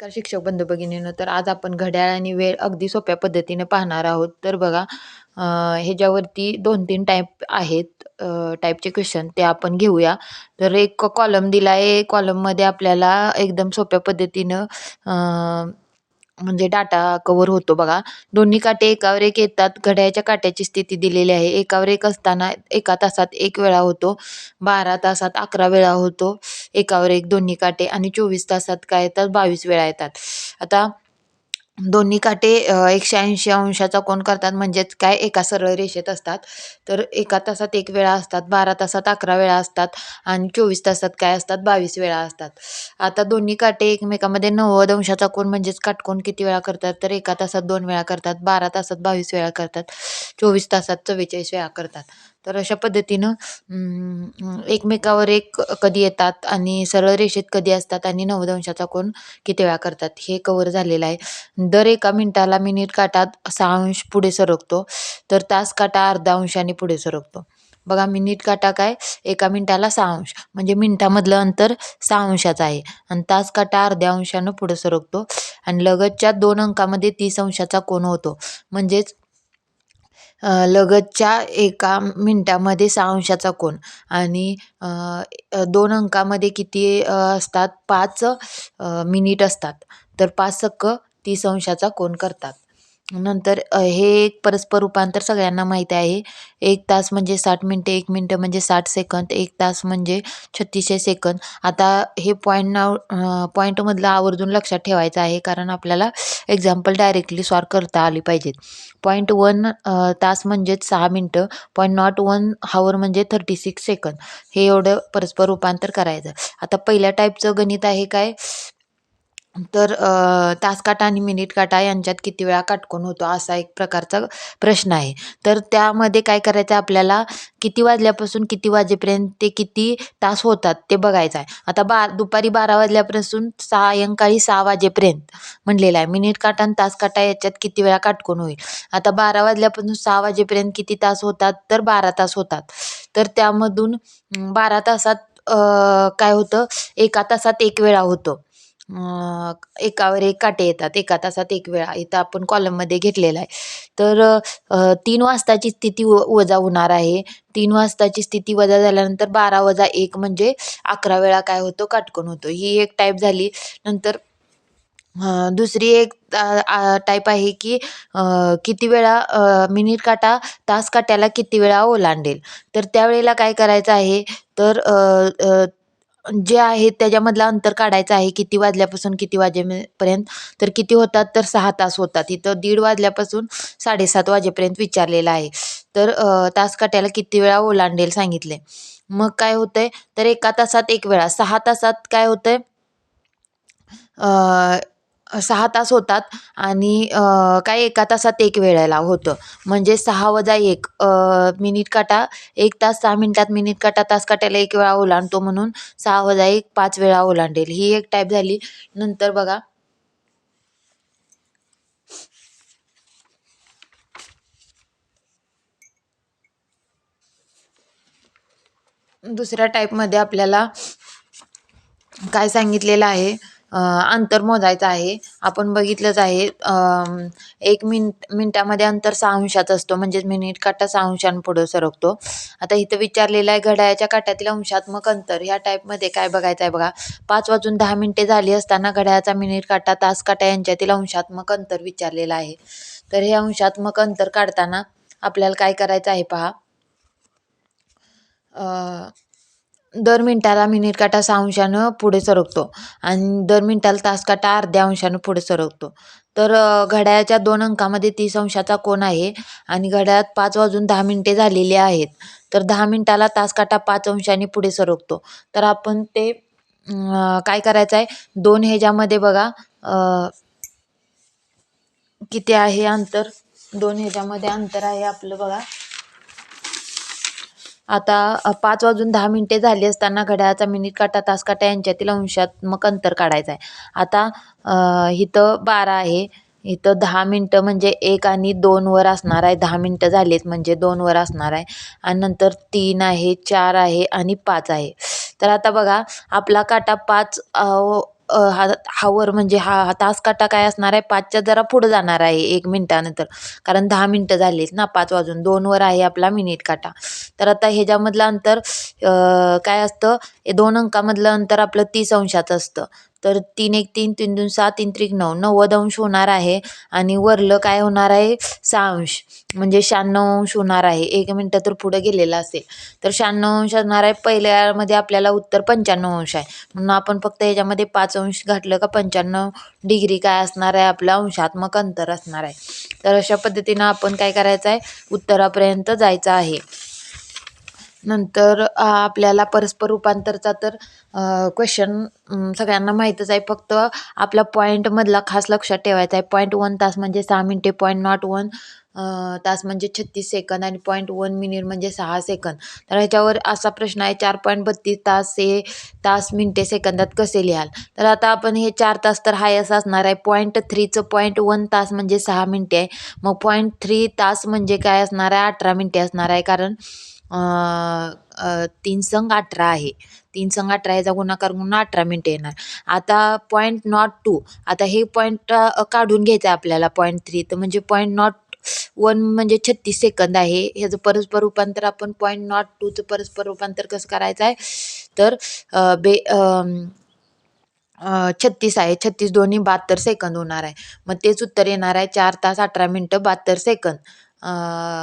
नमस्कार शिक्षक बंधू भगिनींनो. तर आज आपण घड्याळ आणि वेळ अगदी सोप्या पद्धतीने पाहणार आहोत. तर बघा, ह्याच्यावरती 2-3 टाईप आहेत, टाईपचे क्वेश्चन ते आपण घेऊया. तर एक कॉलम दिला आहे. कॉलममध्ये आपल्याला एकदम सोप्या पद्धतीनं म्हणजे डाटा कव्हर होतो बघा. दोन्ही काटे एकावर एक येतात. घड्याळाच्या काट्याची स्थिती दिलेली आहे. एकावर एक असताना 1 तासात 1 वेळा होतो, 12 तासात 11 वेळा होतो, एकावर एक दोन्ही काटे आणि 24 तासात काय येतात 22 वेळा येतात. आता दोन्ही काटे 180 अंशाचा कोन करतात, म्हणजेच काय एका सरळ रेषेत असतात. तर 1 तासात 1 वेळा असतात, 12 तासात 11 वेळा असतात आणि 24 तासात काय असतात 22 वेळा असतात. आता दोन्ही काटे एकमेकांमध्ये 90 अंशाचा कोन म्हणजेच काटकोन किती वेळा करतात, तर 1 तासात 2 वेळा करतात, 12 तासात 22 वेळा करतात, 24 तासात 44 वेळा करतात. तर अशा पद्धतीनं एकमेकावर एक कधी येतात आणि सरळ रेषेत कधी असतात आणि 90 अंशाचा कोन किती वेळा करतात हे कव्हर झालेलं आहे. दर एका मिनिटाला मिनिट काटा 6 अंश पुढे सरकतो, तर तास काटा अर्धा अंशाने पुढे सरकतो. बघा, मिनिट काटा काय एका मिनिटाला 6 अंश म्हणजे मिनिटामधलं अंतर 6 अंशाचं आहे आणि तास काटा अर्ध्या अंशानं पुढे सरकतो आणि लगतच्या 2 अंकामध्ये 30 अंशाचा कोन होतो. म्हणजेच लगतच्या एका मिनिटामध्ये 6 अंशाचा कोन आणि 2 अंकामध्ये किती असतात 5 मिनिट असतात. तर 5 सक्क 30 अंशाचा कोन करतात. नंतर हे एक परस्पर रूपांतर सगळ्यांना माहीत आहे. 1 तास म्हणजे 60 मिनिटे, 1 मिनिटं म्हणजे 60 सेकंद, 1 तास म्हणजे 3600 सेकंद. आता हे पॉईंटमधलं आवर्जून लक्षात ठेवायचं आहे, कारण आपल्याला एक्झाम्पल डायरेक्टली सॉल्व करता आली पाहिजेत. 0.1 तास म्हणजेच 6 मिनिटं, 0.01 हॉवर म्हणजे 36 सेकंद. हे एवढं परस्पर रूपांतर करायचं. आता पहिल्या टाईपचं गणित आहे काय, तर तास काटा आणि मिनिट काटा यांच्यात किती वेळा काटकोन होतो असा एक प्रकारचा प्रश्न आहे. तर त्यामध्ये काय करायचं आहे आपल्याला, किती वाजल्यापासून किती वाजेपर्यंत ते किती तास होतात ते बघायचं आहे. आता दुपारी 12 वाजल्यापासून सायंकाळी 6 वाजेपर्यंत म्हणलेलं आहे. मिनिट काटा आणि तास काटा याच्यात किती वेळा काटकोन होईल. आता 12 वाजल्यापासून 6 वाजेपर्यंत किती तास होतात, तर 12 तास होतात. तर त्यामधून 12 तासात काय होतं, 1 तासात 1 वेळा होतो. एकावर एक काटे येतात, 1 तासात 1 वेळा. इथं आपण कॉलममध्ये घेतलेला आहे. तर 3 वाजताची स्थिती वजा होणार आहे. 3 वाजताची स्थिती वजा झाल्यानंतर 12 वजा 1 म्हणजे 11 वेळा काय होतो काटकोन होतो. ही एक टाईप झाली. नंतर दुसरी एक टाईप आहे की किती वेळा मिनिट काटा तास काट्याला किती वेळा ओलांडेल. तर त्यावेळेला काय करायचं आहे, तर जे आहे त्याच्यामधलं अंतर काढायचं आहे. किती वाजल्यापासून किती वाजेपर्यंत, तर किती होतात, तर 6 तास होतात. इथं 1:30 वाजल्यापासून 7:30 वाजेपर्यंत विचारलेलं आहे. तर तास काट्याला किती वेळा ओलांडेल सांगितले. मग काय होतंय, तर 1 तासात 1 वेळा, 6 तासात काय होतंय, 6 तास होतात आणि काय 1 तासात 1 वेळेला होतं. म्हणजे 6 वजा 1 मिनिट काटा 1 तास 6 मिनिटात मिनिट काटा तास काट्याला 1 वेळा ओलांडतो, म्हणून 6 वजा 1 5 वेळा ओलांडेल. ही एक टाईप झाली. नंतर बघा, दुसऱ्या टाईपमध्ये आपल्याला काय सांगितलेलं आहे, अंतर मोजायचं आहे. आपण बघितलंच आहे, 1 मिनिटामध्ये अंतर 6 अंशाचा असतो, म्हणजेच मिनिट काटा 6 अंशांनी पुढे सरकतो. आता इथं विचारलेलं आहे घड्याळाच्या काट्यातील अंशात्मक अंतर. ह्या टाईपमध्ये काय बघायचं आहे बघा, 5 वाजून 10 मिनिटे झाली असताना घड्याळाचा मिनिट काटा तास काटा यांच्यातील अंशात्मक अंतर विचारलेलं आहे. तर हे अंशात्मक अंतर काढताना आपल्याला काय करायचं आहे पहा, दर मिनिटाला मिनिट काटा 6 अंशानं पुढे सरकतो आणि दर मिनिटाला तास काटा अर्ध्या अंशानं पुढे सरकतो. तर घड्याळाच्या 2 अंकामध्ये 30 अंशाचा कोन आहे आणि घड्याळात 5 वाजून 10 मिनिटे झालेली आहेत. तर 10 मिनिटाला तास काटा 5 अंशांनी पुढे सरकतो. तर आपण ते काय करायचं आहे, 2 ह्याच्यामध्ये बघा किती आहे अंतर, 2 ह्याच्यामध्ये अंतर आहे आपलं बघा. आता 5 वाजून 10 मिनिटे झाली असताना घड्याळाचा मिनिट काटा तास काटा यांच्यातील अंशात्मक अंतर काढायचं आहे. आता इथं 12 आहे, इथं 10 मिनिटं म्हणजे 1 आणि 2 वर असणार आहे. 10 मिनिटं झालीत म्हणजे 2 वर असणार आहे आणि नंतर 3 आहे, 4 आहे आणि 5 आहे. तर आता बघा, आपला काटा 5 हा हावर म्हणजे हा तास काटा काय असणार आहे 5च्या जरा पुढं जाणार आहे 1 मिनिटानंतर, कारण 10 मिनटं झालीत ना, 5 वाजून 2वर आहे आपला मिनिट काटा. तर आता ह्याच्यामधलं अंतर काय असतं, हे 2 अंकामधलं अंतर आपलं 30 अंशाचं असतं. तर 3 1 3, 3 2 6, 3 3 9, 90 अंश होणार आहे. आणि वरलं काय होणार आहे 6 अंश, म्हणजे 96 अंश होणार आहे. 1 मिनटं तर पुढं गेलेलं असेल, तर 96 अंश असणार आहे. पहिल्यामध्ये आपल्याला उत्तर 95 अंश आहे, म्हणून आपण फक्त ह्याच्यामध्ये 5 अंश घातलं का 95 डिग्री काय असणार आहे, आपलं अंशात्मक अंतर असणार आहे. तर अशा पद्धतीनं आपण काय करायचं आहे, उत्तरापर्यंत जायचं आहे. नंतर आपल्याला परस्पर रूपांतरचा तर क्वेश्चन सगळ्यांना माहीतच आहे. फक्त आपला पॉईंटमधला खास लक्षात ठेवायचा आहे. 0.1 तास म्हणजे 6 मिनिटे, 0.01 तास म्हणजे 36 सेकंद आणि 0.1 मिनिट म्हणजे 6 सेकंद. तर ह्याच्यावर असा प्रश्न आहे, 4.32 तास हे तास मिनिटे सेकंदात कसे लिहाल? तर आता आपण हे 4 तास तर हाय असं असणार आहे. 0.3चं 0.1 तास म्हणजे 6 मिनिटे आहे. मग 0.3 तास म्हणजे काय असणार आहे, 18 मिनिटे असणार आहे. कारण 3 संग 18 आहे. 3 संग 18 याचा गुणाकार म्हणून 18 मिनिटे येणार. आता 0.02, आता हे पॉईंट काढून घ्यायचं आहे आपल्याला 0.3, तर म्हणजे 0.01 म्हणजे 36 सेकंद आहे. ह्याचं परस्पर रूपांतर आपण 0.02चं परस्पर रूपांतर कसं करायचं आहे, तर 36 आहे, 36 दोन्ही 72 सेकंद होणार आहे. मग तेच उत्तर येणार आहे 4 तास 18 मिनिटं 72 सेकंद.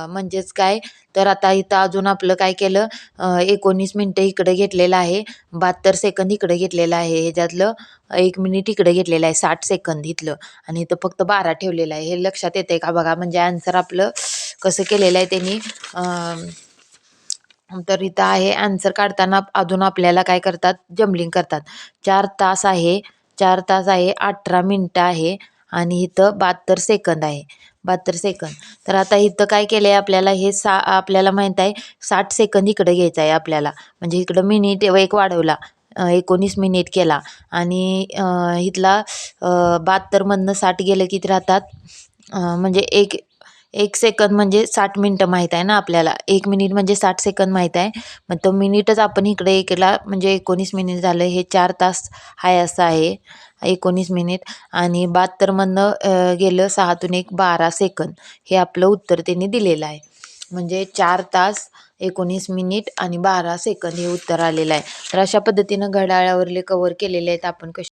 म्हणजेच काय, तर आता इथं अजून आपलं काय केलं, 19 मिनिटं इकडं घेतलेलं आहे, 72 सेकंद इकडं घेतलेलं आहे, ह्याच्यातलं 1 मिनिट इकडं घेतलेलं आहे 60 सेकंद इथलं, आणि इथं फक्त 12 ठेवलेलं आहे. हे लक्षात येते का बघा, म्हणजे आन्सर आपलं कसं केलेलं आहे त्यांनी. तर इथं आहे आन्सर काढताना अजून आपल्याला काय करतात, जम्बलिंग करतात. 4 तास आहे, 4 तास आहे, 18 मिनिटं आहे आणि इथं 72 सेकंद आहे, 72 सेकंद. तर आता इथं काय केलं आहे आपल्याला, हे आपल्याला माहीत आहे 60 सेकंद इकडं घ्यायचं आहे आपल्याला, म्हणजे इकडं मिनिट एक वाढवला, 19 मिनिट केला आणि इथला 72मधनं 60 गेलं किती राहतात, म्हणजे एक सेकंद म्हणजे 60 मिनिटं माहीत आहे ना आपल्याला, 1 मिनिट म्हणजे 60 सेकंद माहीत आहे. मग तो मिनिटच आपण इकडे केला म्हणजे 19 मिनिट झालं. हे 4 तास हाय असं आहे, 19 मिनिट, आणि 72मधनं गेलं 6तून 1 12 सेकंद. हे आपलं उत्तर त्यांनी दिलेलं आहे. म्हणजे 4 तास 19 मिनिट आणि 12 सेकंद हे उत्तर आलेलं आहे. तर अशा पद्धतीनं घड्याळावरले कव्हर केलेले आहेत आपण